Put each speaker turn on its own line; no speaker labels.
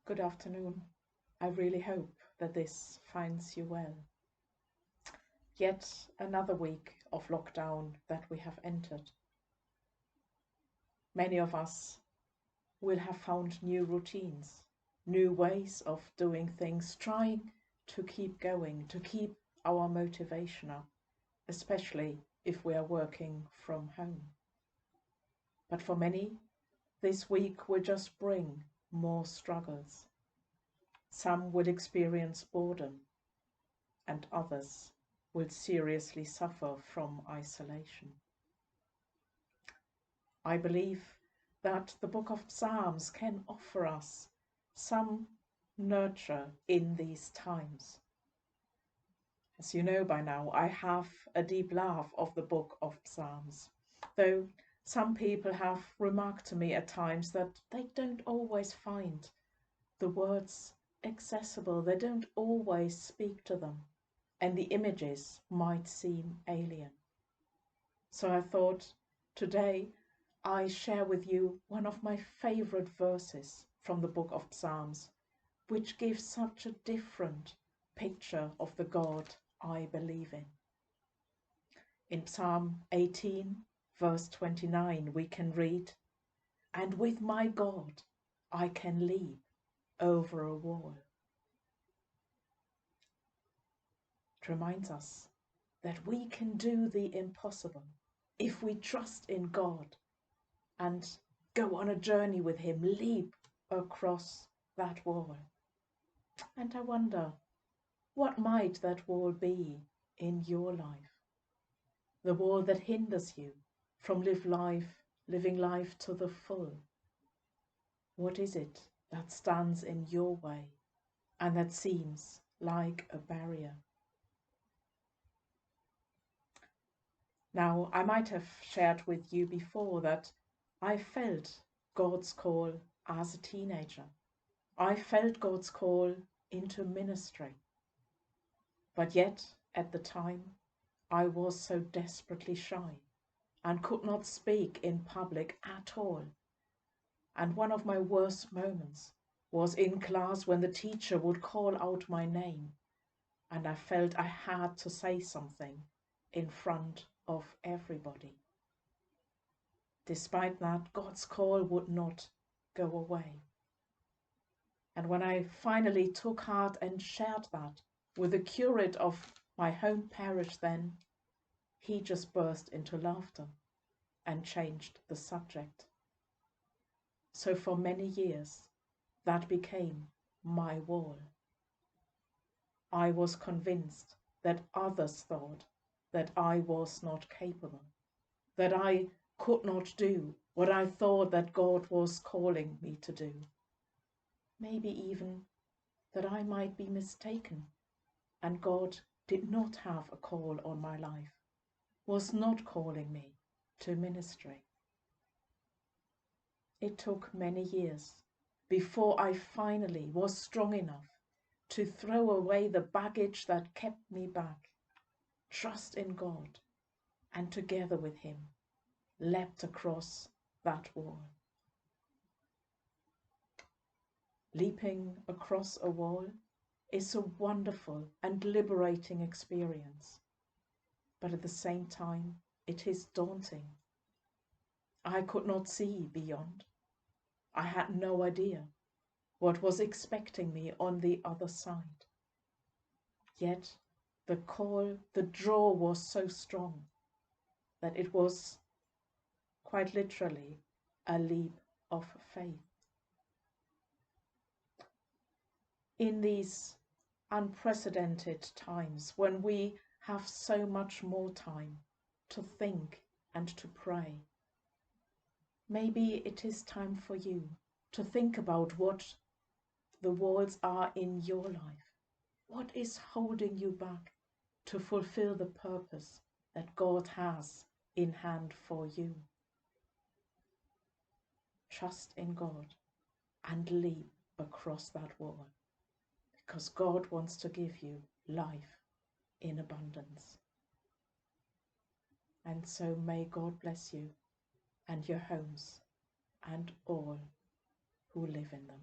Good afternoon. I really hope that this finds you well. Yet another week of lockdown that we have entered. Many of us will have found new routines, new ways of doing things, trying to keep going, to keep our motivation up, especially if we are working from home. But for many, this week will just bring more struggles. Some will experience boredom, and others will seriously suffer from isolation. I believe that the book of Psalms can offer us some nurture in these times. As you know by now, I have a deep love of the book of Psalms, though some people have remarked to me at times that they don't always find the words accessible, they don't always speak to them, and the images might seem alien. So I thought today I share with you one of my favorite verses from the book of Psalms, which gives such a different picture of the God I believe in. In Psalm 18, verse 29, we can read, "And with my God I can leap over a wall." It reminds us that we can do the impossible if we trust in God and go on a journey with Him, leap across that wall. And I wonder, what might that wall be in your life? The wall that hinders you from living life to the full. What is it that stands in your way and that seems like a barrier? Now, I might have shared with you before that I felt God's call as a teenager. I felt God's call into ministry. But yet, at the time, I was so desperately shy and could not speak in public at all. And one of my worst moments was in class when the teacher would call out my name, and I felt I had to say something in front of everybody. Despite that, God's call would not go away. And when I finally took heart and shared that with the curate of my home parish then, he just burst into laughter and changed the subject. So for many years, that became my wall. I was convinced that others thought that I was not capable, that I could not do what I thought that God was calling me to do. Maybe even that I might be mistaken and God did not have a call on my life, was not calling me to ministry. It took many years before I finally was strong enough to throw away the baggage that kept me back, trust in God, and together with Him leapt across that wall. Leaping across a wall is a wonderful and liberating experience, but at the same time it is daunting. I could not see beyond. I had no idea what was expecting me on the other side. Yet the call, the draw was so strong that it was quite literally a leap of faith. In these unprecedented times when we have so much more time to think and to pray, maybe it is time for you to think about what the walls are in your life. What is holding you back to fulfill the purpose that God has in hand for you? Trust in God and leap across that wall, because God wants to give you life in abundance. And so may God bless you and your homes and all who live in them.